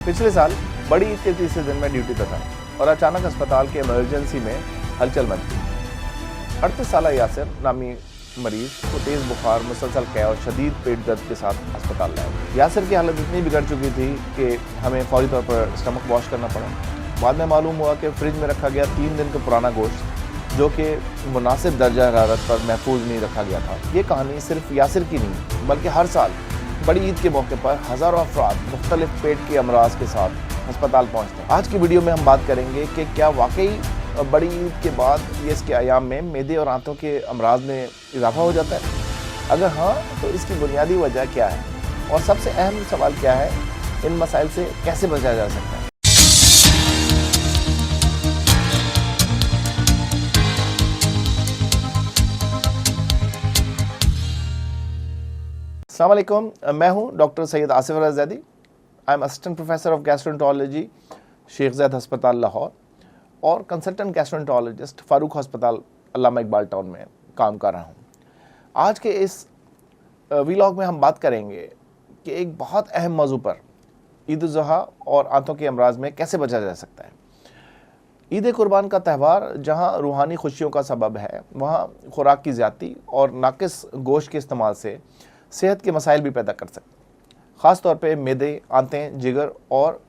पिछले साल बड़ी ईद के तीसरे दिन में ड्यूटी पर था और अचानक अस्पताल के इमरजेंसी में हलचल मच गई। 38 साल यासिर नामी मरीज को तेज बुखार, मुसलसल कै और शदीद पेट दर्द के साथ अस्पताल लाया। यासिर की हालत इतनी बिगड़ चुकी थी कि हमें फौरी तौर पर स्टमक वॉश करना पड़ा। बाद में मालूम हुआ कि फ्रिज में रखा गया 3 दिन का पुराना गोश्त जो कि मुनासिब दर्जा हरारत पर महफूज नहीं रखा गया था। ये कहानी सिर्फ यासिर की नहीं बल्कि हर साल बड़ी ईद के मौके पर हज़ारों अफराद मुख्तलिफ पेट के अमराज के साथ अस्पताल पहुँचते हैं। आज की वीडियो में हम बात करेंगे कि क्या वाकई बड़ी ईद के बाद ये इसके अयाम में मैदे और आंतों के अमराज में इजाफा हो जाता है। अगर हाँ तो इसकी बुनियादी वजह क्या है और सबसे अहम सवाल क्या है, इन मसाइल से कैसे बचा जा सकता है। अस्सलाम वालेकुम, मैं हूं doctor Syed Asif Raza Zaidi. I am assistant professor of gastroenterology Sheikh Zayed अस्पताल लाहौर और कंसल्टेंट गैस्ट्रोएंटरोलॉजिस्ट फारूक अस्पताल अल्लामा इकबाल टाउन में काम कर रहा हूं। आज के इस व्लॉग में हम बात करेंगे कि एक बहुत अहम मौजू पर ईद उल ज़ुहा और आंतों के अमराज में कैसे बचा जा सकता है। ईद कुर्बान का त्यौहार जहां रूहानी खुशियों का सबब है, वहां खुराक की ज़्यादती और नाकिस गोश्त के इस्तेमाल से सेहत के मसाइल भी पैदा कर सकते हैं। ख़ास तौर पे मैदे, आंतें, जिगर और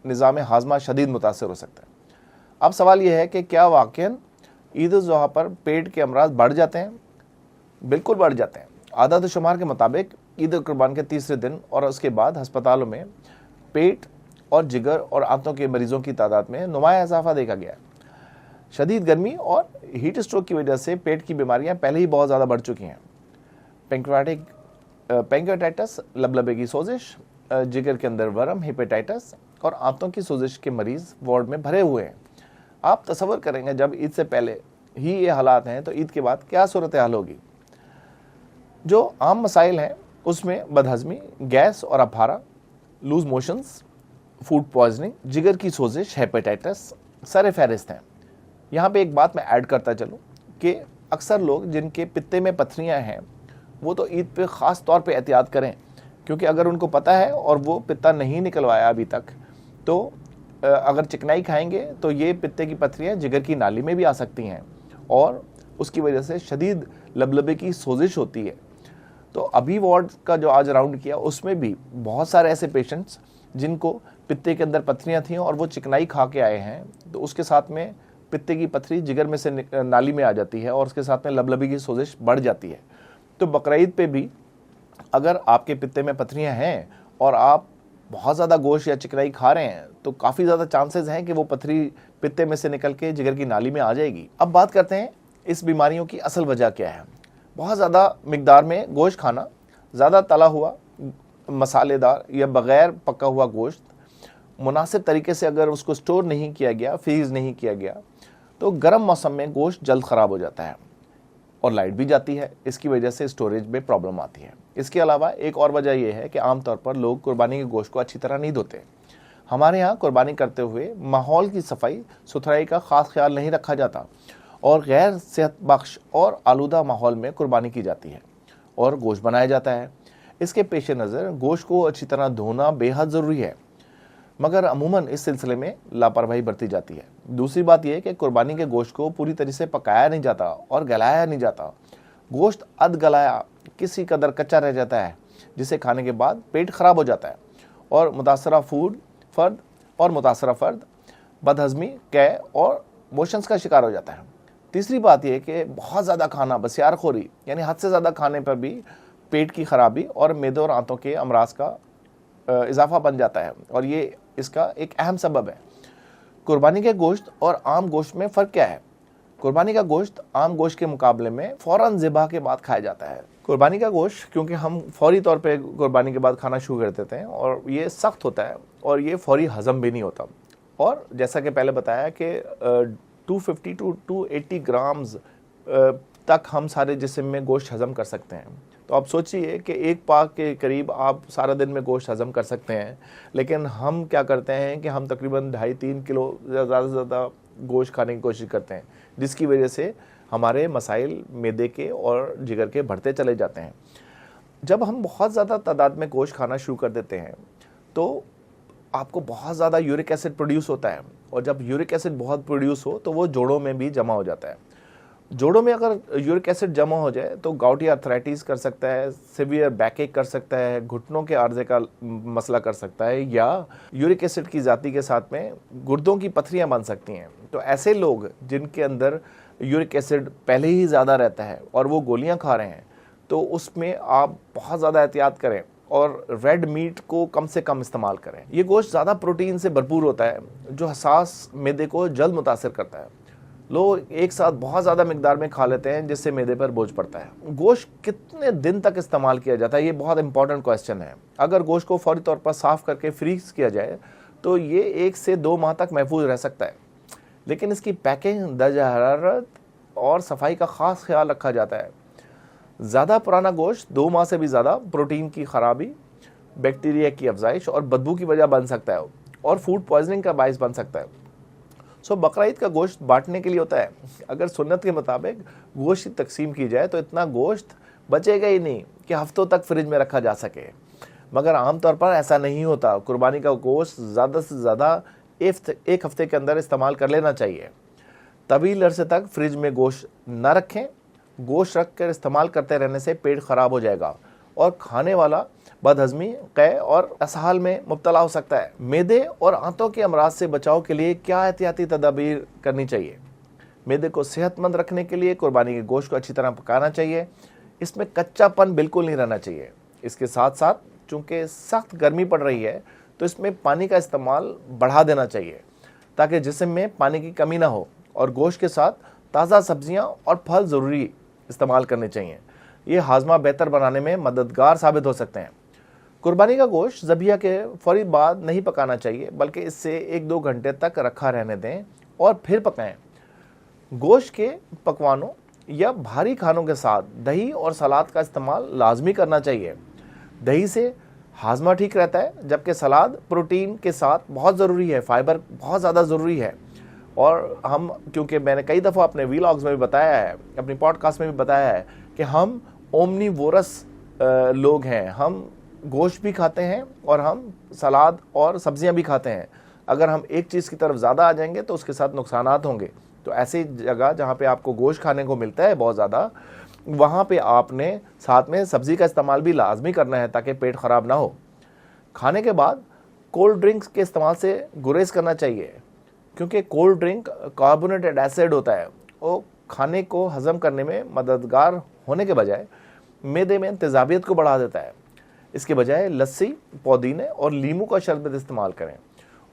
निज़ाम हाजमा शदीद मुतासर हो सकता है। अब सवाल यह है कि क्या वाक़ई ईद उल ज़ुहा पर पेट के अमराज बढ़ जाते हैं? बिल्कुल बढ़ जाते हैं। आदत शुमार के मुताबिक ईद कुर्बान के तीसरे दिन और उसके बाद अस्पतालों में पेट और जिगर और आंतों के मरीज़ों की तादाद में नुमाया इजाफा देखा गया है। शदीद गर्मी और हीट स्ट्रोक की वजह से पेट की बीमारियाँ पहले ही बहुत ज़्यादा बढ़ चुकी हैं। पैंक्रियाटाइटिस, लबलबे की सोजिश, जिगर के अंदर वर्म, हेपेटाइटिस और आंतों की सोजिश के मरीज़ वार्ड में भरे हुए हैं। आप तसव्वुर करेंगे जब ईद से पहले ही ये हालात हैं तो ईद के बाद क्या सूरत हाल होगी। जो आम मसाइल हैं उसमें बदहज़मी, गैस और अफारा, लूज मोशंस, फूड पॉइजनिंग, जिगर की सोजिश, हेपेटाइटिस सर फहरिस्त हैं। यहाँ पे एक बात मैं ऐड करता चलूँ कि अक्सर लोग जिनके पित्ते में पथरियाँ हैं वो तो ईद पे ख़ास तौर पे एहतियात करें, क्योंकि अगर उनको पता है और वो पित्ता नहीं निकलवाया अभी तक तो अगर चिकनाई खाएंगे तो ये पित्ते की पथरियाँ जिगर की नाली में भी आ सकती हैं और उसकी वजह से शदीद लबलबे की सोजिश होती है। तो अभी वार्ड का जो आज राउंड किया उसमें भी बहुत सारे ऐसे पेशेंट्स जिनको पित्ते के अंदर पथरियाँ थीं और वो चिकनाई खा के आए हैं, तो उसके साथ में पित्ते की पथरी जिगर में से नाली में आ जाती है और उसके साथ में लबलबे की सोजिश बढ़ जाती है। तो बकरीद पे भी अगर आपके पित्ते में पथरियाँ हैं और आप बहुत ज़्यादा गोश्त या चिकनाई खा रहे हैं तो काफ़ी ज़्यादा चांसेस हैं कि वो पथरी पित्ते में से निकल के जिगर की नाली में आ जाएगी। अब बात करते हैं इस बीमारियों की असल वजह क्या है। बहुत ज़्यादा मिकदार में गोश्त खाना, ज़्यादा तला हुआ, मसालेदार या बग़ैर पका हुआ गोश्त, मुनासिब तरीके से अगर उसको स्टोर नहीं किया गया, फ्रीज़ नहीं किया गया तो गर्म मौसम में गोश्त जल्द ख़राब हो जाता है और लाइट भी जाती है। इसकी वजह से स्टोरेज में प्रॉब्लम आती है। इसके अलावा एक और वजह यह है कि आमतौर पर लोग कुर्बानी के गोश्त को अच्छी तरह नहीं धोते। हमारे यहाँ कुर्बानी करते हुए माहौल की सफाई सुथराई का ख़ास ख्याल नहीं रखा जाता और गैर सेहत बख्श और आलूदा माहौल में कुर्बानी की जाती है और गोश्त बनाया जाता है। इसके पेश नज़र गोश्त को अच्छी तरह धोना बेहद ज़रूरी है, मगर अमूमन इस सिलसिले में लापरवाही बरती जाती है। दूसरी बात यह कि कुर्बानी के गोश्त को पूरी तरह से पकाया नहीं जाता और गलाया नहीं जाता। गोश्त अध गलाया किसी कदर कच्चा रह जाता है जिसे खाने के बाद पेट ख़राब हो जाता है और मुतासरा फ़र्द बदहज़मी, कै और मोशंस का शिकार हो जाता है। तीसरी बात यह कि बहुत ज़्यादा खाना, बसियारखोरी यानी हद से ज़्यादा खाने पर भी पेट की ख़राबी और मैदे और आंतों के अमराज का इजाफा बन जाता है और ये इसका एक अहम सबब है। कुर्बानी के गोश्त और आम गोश्त में फ़र्क क्या है? कुर्बानी का गोश्त आम गोश्त के मुकाबले में फ़ौरन ज़िबा के बाद खाया जाता है। कुर्बानी का गोश्त क्योंकि हम फौरी तौर पे कुर्बानी के बाद खाना शुरू कर देते हैं और ये सख्त होता है और ये फौरी हज़म भी नहीं होता और जैसा कि पहले बताया कि 250 टू 280 ग्राम्स तक हम सारे जिस्म में गोश्त हज़म कर सकते हैं। तो आप सोचिए कि एक पाक के करीब आप सारा दिन में गोश्त हज़म कर सकते हैं, लेकिन हम क्या करते हैं कि हम तकरीबन 2.5-3 किलो ज़्यादा से ज़्यादा गोश्त खाने की कोशिश करते हैं, जिसकी वजह से हमारे मसाइल मैदे के और जिगर के बढ़ते चले जाते हैं। जब हम बहुत ज़्यादा तादाद में गोश्त खाना शुरू कर देते हैं तो آپ کو بہت زیادہ یورک ایسڈ پروڈیوس ہوتا ہے، اور جب یورک ایسڈ بہت پروڈیوس ہو تو وہ جوڑوں میں بھی جمع ہو جاتا ہے. جوڑوں میں اگر یورک ایسڈ جمع ہو جائے تو گاؤٹی آرتھرائٹس کر سکتا ہے، سیویئر بیک ایک کر سکتا ہے، گھٹنوں کے عارضے کا مسئلہ کر سکتا ہے، یا یورک ایسڈ کی زیادتی کے ساتھ میں گردوں کی پتھریاں بن سکتی ہیں. تو ایسے لوگ جن کے اندر یورک ایسڈ پہلے ہی زیادہ رہتا ہے اور وہ گولیاں کھا رہے ہیں، تو اس میں آپ بہت زیادہ احتیاط کریں اور ریڈ میٹ کو کم سے کم استعمال کریں. یہ گوشت زیادہ پروٹین سے بھرپور ہوتا ہے جو حساس معدے کو جلد متاثر کرتا ہے. لوگ ایک ساتھ بہت زیادہ مقدار میں کھا لیتے ہیں جس سے معدے پر بوجھ پڑتا ہے. گوشت کتنے دن تک استعمال کیا جاتا ہے، یہ بہت امپورٹنٹ کوسچن ہے. اگر گوشت کو فوری طور پر صاف کر کے فریز کیا جائے تو یہ 1 سے 2 ماہ تک محفوظ رہ سکتا ہے، لیکن اس کی پیکنگ، درجہ حرارت اور صفائی کا خاص خیال رکھا جاتا ہے. زیادہ پرانا گوشت 2 ماہ سے بھی زیادہ پروٹین کی خرابی، بیکٹیریا کی افزائش اور بدبو کی وجہ بن سکتا ہے، اور فوڈ پوائزننگ کا باعث بن سکتا ہے. بقرعید کا گوشت بانٹنے کے لیے ہوتا ہے. اگر سنت کے مطابق گوشت کی تقسیم کی جائے تو اتنا گوشت بچے گا ہی نہیں کہ ہفتوں تک فریج میں رکھا جا سکے، مگر عام طور پر ایسا نہیں ہوتا. قربانی کا گوشت زیادہ سے زیادہ 1 ہفتے کے اندر استعمال کر لینا چاہیے. طویل عرصے تک فریج میں گوشت نہ رکھیں. گوشت رکھ کر استعمال کرتے رہنے سے پیٹ خراب ہو جائے گا اور کھانے والا بدہضمی، قے اور اسہال میں مبتلا ہو سکتا ہے. معدے اور آنتوں کے امراض سے بچاؤ کے لیے کیا احتیاطی تدابیر کرنی چاہیے؟ معدے کو صحت مند رکھنے کے لیے قربانی کے گوشت کو اچھی طرح پکانا چاہیے. اس میں کچا پن بالکل نہیں رہنا چاہیے. اس کے ساتھ ساتھ چونکہ سخت گرمی پڑ رہی ہے تو اس میں پانی کا استعمال بڑھا دینا چاہیے تاکہ جسم میں پانی کی کمی نہ ہو، اور گوشت کے ساتھ تازہ سبزیاں اور پھل ضروری استعمال کرنے چاہیے. یہ ہاضمہ بہتر بنانے میں مددگار ثابت ہو سکتے ہیں. قربانی کا گوشت ذبیحہ کے فوری بعد نہیں پکانا چاہیے، بلکہ اس سے 1-2 گھنٹے تک رکھا رہنے دیں اور پھر پکائیں. گوشت کے پکوانوں یا بھاری کھانوں کے ساتھ دہی اور سلاد کا استعمال لازمی کرنا چاہیے. دہی سے ہاضمہ ٹھیک رہتا ہے، جبکہ سلاد پروٹین کے ساتھ بہت ضروری ہے، فائبر بہت زیادہ ضروری ہے. اور ہم، کیونکہ میں نے کئی دفعہ اپنے ویلاگز میں بھی بتایا ہے، اپنی پوڈ کاسٹ میں بھی بتایا ہے کہ ہم اومنی وورس لوگ ہیں. ہم گوشت بھی کھاتے ہیں اور ہم سلاد اور سبزیاں بھی کھاتے ہیں. اگر ہم ایک چیز کی طرف زیادہ آ جائیں گے تو اس کے ساتھ نقصانات ہوں گے. تو ایسی جگہ جہاں پہ آپ کو گوشت کھانے کو ملتا ہے بہت زیادہ، وہاں پہ آپ نے ساتھ میں سبزی کا استعمال بھی لازمی کرنا ہے تاکہ پیٹ خراب نہ ہو. کھانے کے بعد کولڈ ڈرنکس کے استعمال سے گریز کرنا چاہیے، کیونکہ کولڈ ڈرنک کاربونیٹڈ ایسڈ ہوتا ہے. وہ کھانے کو ہضم کرنے میں مددگار ہونے کے بجائے معدے میں تیزابیت کو بڑھا دیتا ہے. اس کے بجائے لسی، پودینے اور لیموں کا شربت استعمال کریں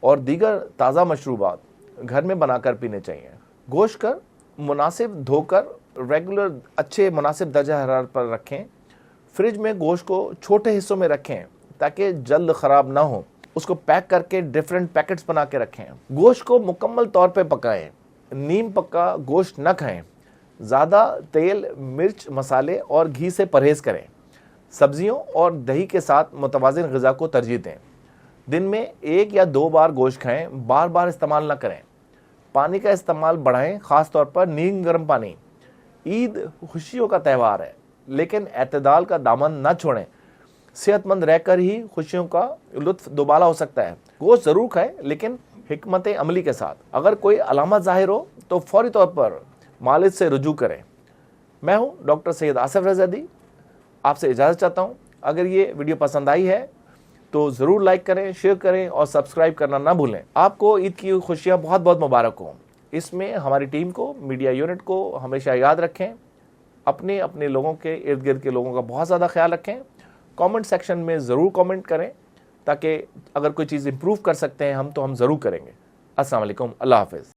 اور دیگر تازہ مشروبات گھر میں بنا کر پینے چاہیے. گوشت کا مناسب دھو کر ریگولر اچھے مناسب درجہ حرارت پر رکھیں. فریج میں گوشت کو چھوٹے حصوں میں رکھیں تاکہ جلد خراب نہ ہو. اس کو پیک کر کے ڈیفرنٹ پیکٹس بنا کے رکھیں. گوشت کو مکمل طور پہ پکائیں. نیم پکا گوشت نہ کھائیں. زیادہ تیل، مرچ، مسالے اور گھی سے پرہیز کریں. سبزیوں اور دہی کے ساتھ متوازن غذا کو ترجیح دیں. دن میں 1 یا 2 بار گوشت کھائیں، بار بار استعمال نہ کریں. پانی کا استعمال بڑھائیں، خاص طور پر نیم گرم پانی. عید خوشیوں کا تہوار ہے، لیکن اعتدال کا دامن نہ چھوڑیں. صحت مند رہ کر ہی خوشیوں کا لطف دوبالا ہو سکتا ہے. گوشت ضرور کھائیں لیکن حکمت عملی کے ساتھ. اگر کوئی علامت ظاہر ہو تو فوری طور پر مالج سے رجوع کریں. میں ہوں ڈاکٹر سید آصف رضادی، آپ سے اجازت چاہتا ہوں. اگر یہ ویڈیو پسند آئی ہے تو ضرور لائک کریں، شیئر کریں اور سبسکرائب کرنا نہ بھولیں. آپ کو عید کی خوشیاں بہت بہت مبارک ہوں. اس میں ہماری ٹیم کو، میڈیا یونٹ کو ہمیشہ یاد رکھیں. اپنے لوگوں کے ارد گرد کے لوگوں کا بہت زیادہ خیال رکھیں. کامنٹ سیکشن میں ضرور کامنٹ کریں تاکہ اگر کوئی چیز امپروو کر سکتے ہیں ہم تو ہم ضرور کریں گے. السلام علیکم، اللہ حافظ.